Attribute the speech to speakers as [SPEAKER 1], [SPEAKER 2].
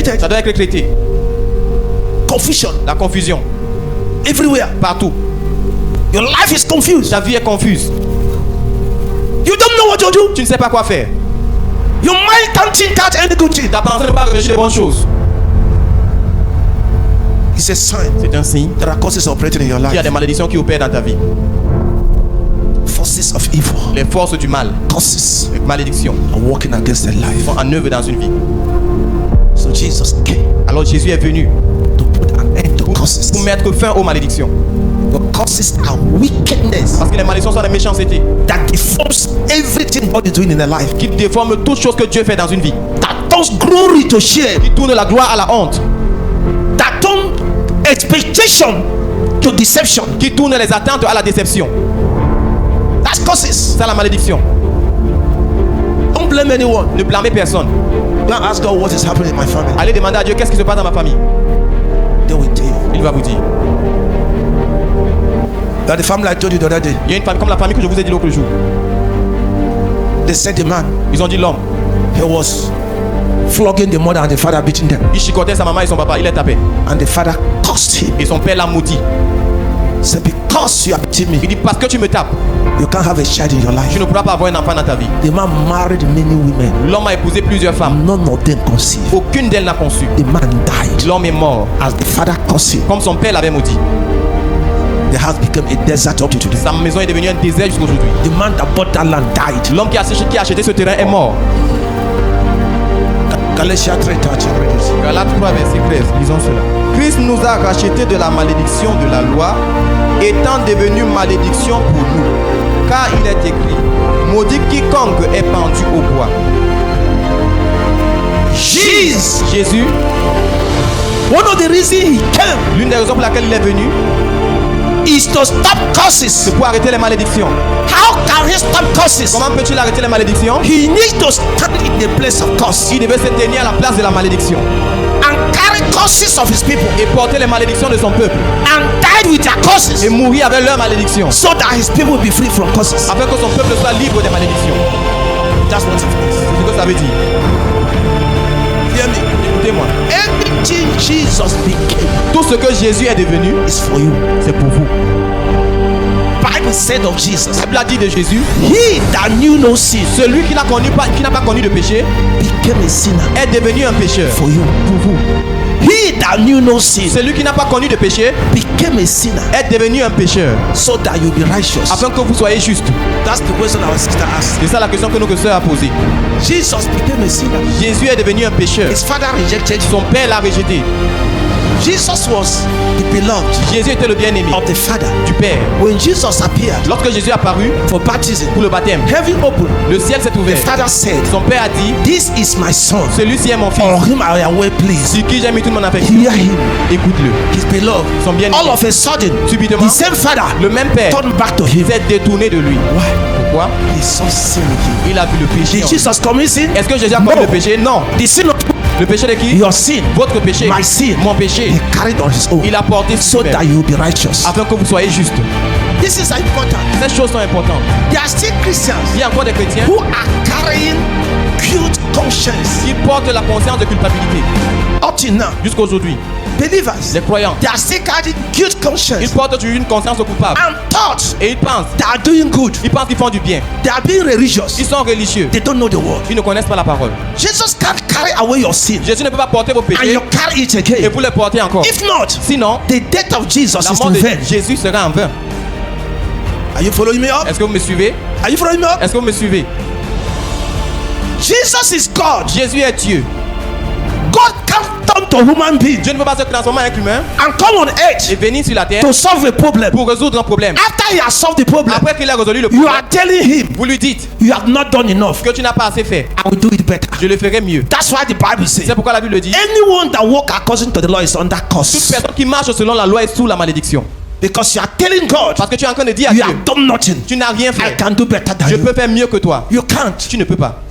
[SPEAKER 1] treated.
[SPEAKER 2] Ça doit être traité.
[SPEAKER 1] Confusion.
[SPEAKER 2] La confusion.
[SPEAKER 1] Everywhere.
[SPEAKER 2] Partout.
[SPEAKER 1] Your life is confused.
[SPEAKER 2] Ta vie est confuse.
[SPEAKER 1] You don't know what to do.
[SPEAKER 2] Tu ne sais pas quoi faire.
[SPEAKER 1] Your mind can't think out any good thing.
[SPEAKER 2] Ta pensée ne va pas réfléchir les bonnes choses.
[SPEAKER 1] It's a sign.
[SPEAKER 2] C'est un signe
[SPEAKER 1] There are causes operating in your
[SPEAKER 2] qu'il y a
[SPEAKER 1] life.
[SPEAKER 2] des malédictions qui opèrent dans ta vie.
[SPEAKER 1] Forces of evil.
[SPEAKER 2] Les forces du mal,
[SPEAKER 1] Causes
[SPEAKER 2] les malédictions,
[SPEAKER 1] are working against their life.
[SPEAKER 2] sont en œuvre dans une vie.
[SPEAKER 1] So Jesus came
[SPEAKER 2] Alors Jésus est venu
[SPEAKER 1] to put an end to causes.
[SPEAKER 2] pour mettre fin aux malédictions.
[SPEAKER 1] The causes are wickedness
[SPEAKER 2] Parce que les malédictions sont des méchancetés
[SPEAKER 1] that deforms everything God is doing in their life.
[SPEAKER 2] qui déforment toutes choses que Dieu fait dans une vie.
[SPEAKER 1] That turns glory to shame.
[SPEAKER 2] Qui tournent la gloire à la honte.
[SPEAKER 1] That turns expectation to deception.
[SPEAKER 2] Qui tournent les attentes à la déception.
[SPEAKER 1] That's causes.
[SPEAKER 2] C'est la malédiction.
[SPEAKER 1] Don't blame anyone.
[SPEAKER 2] Ne blâmez personne.
[SPEAKER 1] Don't ask God what is happening in my family.
[SPEAKER 2] Allez demander à Dieu qu'est-ce qui se passe dans ma famille.
[SPEAKER 1] They will tell you.
[SPEAKER 2] Il va vous dire.
[SPEAKER 1] That the family I told you the other day.
[SPEAKER 2] Il y a une famille comme la famille que je vous ai dit l'autre jour.
[SPEAKER 1] They said the man,
[SPEAKER 2] Ils ont dit l'homme.
[SPEAKER 1] he was flogging the mother and the father beating them.
[SPEAKER 2] Il chicotait sa maman et son papa. Il les tapait.
[SPEAKER 1] And the father cursed him.
[SPEAKER 2] Et son père l'a maudit.
[SPEAKER 1] He said, because you are beating me,
[SPEAKER 2] Il dit parce que tu me tapes,
[SPEAKER 1] you can't have a child in your
[SPEAKER 2] tu
[SPEAKER 1] life.
[SPEAKER 2] ne pourras pas avoir un enfant dans ta vie.
[SPEAKER 1] The man married many women.
[SPEAKER 2] L'homme a épousé plusieurs femmes.
[SPEAKER 1] None of them conceived.
[SPEAKER 2] Aucune d'elles n'a conçu.
[SPEAKER 1] The man died.
[SPEAKER 2] L'homme est mort.
[SPEAKER 1] As the father cursed him,
[SPEAKER 2] Comme son père l'avait maudit.
[SPEAKER 1] the house became a desert up to today.
[SPEAKER 2] Sa maison est devenue un désert jusqu'à aujourd'hui.
[SPEAKER 1] The man that bought that land died.
[SPEAKER 2] L'homme qui a acheté ce terrain est mort.
[SPEAKER 1] Galatians 3:13.
[SPEAKER 2] Galates 3, verset 13. Lisons cela. Christ nous a rachetés de la malédiction de la loi, étant devenu malédiction pour nous. Car il est écrit, maudit quiconque est pendu au bois. Jésus,
[SPEAKER 1] One of the reasons he came
[SPEAKER 2] l'une des raisons pour laquelle il est venu,
[SPEAKER 1] is to stop curses.
[SPEAKER 2] c'est pour arrêter les malédictions.
[SPEAKER 1] How can he stop curses?
[SPEAKER 2] Comment peux-tu arrêter les malédictions?
[SPEAKER 1] He needs to stand in the place of curse
[SPEAKER 2] Il devait se tenir à la place de la malédiction
[SPEAKER 1] and carry curses of his people
[SPEAKER 2] et porter les malédictions de son peuple
[SPEAKER 1] and die with their curses
[SPEAKER 2] et mourir avec leurs malédictions
[SPEAKER 1] so that his people will be free from curses.
[SPEAKER 2] afin que son peuple soit libre des malédictions.
[SPEAKER 1] That's what it means.
[SPEAKER 2] C'est ce que ça veut dire.
[SPEAKER 1] Hear me.
[SPEAKER 2] Écoutez-moi.
[SPEAKER 1] Everything Jesus became
[SPEAKER 2] Tout ce que Jésus est devenu,
[SPEAKER 1] is for you.
[SPEAKER 2] c'est pour vous.
[SPEAKER 1] Bible said of Jesus,
[SPEAKER 2] La Bible a dit de Jésus,
[SPEAKER 1] he that knew no sin
[SPEAKER 2] celui qui n'a pas connu de péché
[SPEAKER 1] became a sinner
[SPEAKER 2] est devenu un pécheur
[SPEAKER 1] for you.
[SPEAKER 2] pour vous.
[SPEAKER 1] He that knew no sin
[SPEAKER 2] Celui qui n'a pas connu de péché
[SPEAKER 1] became a sinner
[SPEAKER 2] est devenu un pécheur
[SPEAKER 1] so that you be righteous.
[SPEAKER 2] afin que vous soyez juste.
[SPEAKER 1] That's the question our sister asked.
[SPEAKER 2] C'est ça la question que notre sœur a posée.
[SPEAKER 1] Jesus became a sinner.
[SPEAKER 2] Jésus est devenu un pécheur.
[SPEAKER 1] His father rejected him.
[SPEAKER 2] Son père l'a rejeté.
[SPEAKER 1] Jesus was the beloved
[SPEAKER 2] Jésus était le bien-aimé
[SPEAKER 1] of the Father.
[SPEAKER 2] du Père.
[SPEAKER 1] When Jesus appeared
[SPEAKER 2] Lorsque Jésus est apparu
[SPEAKER 1] for baptism,
[SPEAKER 2] pour le baptême,
[SPEAKER 1] heaven opened.
[SPEAKER 2] le ciel s'est
[SPEAKER 1] The
[SPEAKER 2] ouvert.
[SPEAKER 1] Father said,
[SPEAKER 2] Son père a dit,
[SPEAKER 1] this is my son,
[SPEAKER 2] celui-ci est mon fils,
[SPEAKER 1] on him I am well pleased.
[SPEAKER 2] sur qui j'ai mis toute mon affection.
[SPEAKER 1] Hear him,
[SPEAKER 2] Écoute-le.
[SPEAKER 1] his beloved.
[SPEAKER 2] Son bien-aimé.
[SPEAKER 1] All of a sudden,
[SPEAKER 2] Subitement,
[SPEAKER 1] the same Father
[SPEAKER 2] le même père
[SPEAKER 1] turned back to him.
[SPEAKER 2] s'est détourné de lui.
[SPEAKER 1] Why?
[SPEAKER 2] Pourquoi?
[SPEAKER 1] He saw sin in him.
[SPEAKER 2] Il a vu le péché.
[SPEAKER 1] Did
[SPEAKER 2] en lui.
[SPEAKER 1] Jesus commit sin?
[SPEAKER 2] Est-ce que Jésus a commis
[SPEAKER 1] No.
[SPEAKER 2] le péché? Non.
[SPEAKER 1] The sin of
[SPEAKER 2] Le péché de qui?
[SPEAKER 1] your sin,
[SPEAKER 2] Votre péché.
[SPEAKER 1] my sin,
[SPEAKER 2] Mon péché.
[SPEAKER 1] he carried on his own
[SPEAKER 2] Il a porté
[SPEAKER 1] so
[SPEAKER 2] sur lui
[SPEAKER 1] that you will be righteous.
[SPEAKER 2] afin que vous soyez juste.
[SPEAKER 1] This is important.
[SPEAKER 2] Ces choses sont importantes.
[SPEAKER 1] There are still Christians
[SPEAKER 2] Il y a encore des chrétiens
[SPEAKER 1] who are carrying guilt conscience
[SPEAKER 2] qui portent la conscience de culpabilité.
[SPEAKER 1] up till now.
[SPEAKER 2] Jusqu'à aujourd'hui,
[SPEAKER 1] Believers,
[SPEAKER 2] les croyants,
[SPEAKER 1] they are still carrying guilt
[SPEAKER 2] ils
[SPEAKER 1] conscience
[SPEAKER 2] portent toujours une conscience coupable.
[SPEAKER 1] and thought
[SPEAKER 2] Et ils pensent
[SPEAKER 1] they are doing good.
[SPEAKER 2] qu'ils font du bien.
[SPEAKER 1] They are being religious.
[SPEAKER 2] Ils sont religieux.
[SPEAKER 1] They don't know the word.
[SPEAKER 2] Ils ne connaissent pas la parole.
[SPEAKER 1] Jesus can't carry away your sin
[SPEAKER 2] Jésus ne peut pas porter vos
[SPEAKER 1] and
[SPEAKER 2] péchés
[SPEAKER 1] you carry it
[SPEAKER 2] et
[SPEAKER 1] again.
[SPEAKER 2] vous les porter encore.
[SPEAKER 1] If not,
[SPEAKER 2] Sinon,
[SPEAKER 1] the death of Jesus
[SPEAKER 2] la
[SPEAKER 1] is
[SPEAKER 2] mort
[SPEAKER 1] in
[SPEAKER 2] de
[SPEAKER 1] vain.
[SPEAKER 2] Jésus sera en vain.
[SPEAKER 1] Are you following me up?
[SPEAKER 2] Est-ce que vous me suivez?
[SPEAKER 1] Are you following me up?
[SPEAKER 2] Est-ce que vous me suivez?
[SPEAKER 1] Jesus is God.
[SPEAKER 2] Jésus est Dieu.
[SPEAKER 1] God can't turn to human being
[SPEAKER 2] Dieu ne peut pas se transformer en un humain
[SPEAKER 1] and come on
[SPEAKER 2] et
[SPEAKER 1] earth
[SPEAKER 2] venir sur la terre
[SPEAKER 1] to solve a problem.
[SPEAKER 2] pour résoudre un problème.
[SPEAKER 1] After he has solved the problem,
[SPEAKER 2] Après qu'il a résolu le
[SPEAKER 1] you
[SPEAKER 2] problème,
[SPEAKER 1] are telling him
[SPEAKER 2] vous lui dites
[SPEAKER 1] you have not done enough.
[SPEAKER 2] que tu n'as pas assez fait.
[SPEAKER 1] I will do it better.
[SPEAKER 2] Je le ferai mieux.
[SPEAKER 1] That's why the Bible says
[SPEAKER 2] C'est pourquoi la Bible dit
[SPEAKER 1] anyone that walk according to the law is under
[SPEAKER 2] toute
[SPEAKER 1] curse.
[SPEAKER 2] personne qui marche selon la loi est sous la malédiction.
[SPEAKER 1] Because you are telling God
[SPEAKER 2] Parce que tu es en train de dire à
[SPEAKER 1] you
[SPEAKER 2] Dieu,
[SPEAKER 1] have done nothing.
[SPEAKER 2] tu n'as rien
[SPEAKER 1] I
[SPEAKER 2] fait.
[SPEAKER 1] can do better than
[SPEAKER 2] Je
[SPEAKER 1] you.
[SPEAKER 2] peux faire mieux que toi.
[SPEAKER 1] You can't.
[SPEAKER 2] Tu ne peux pas.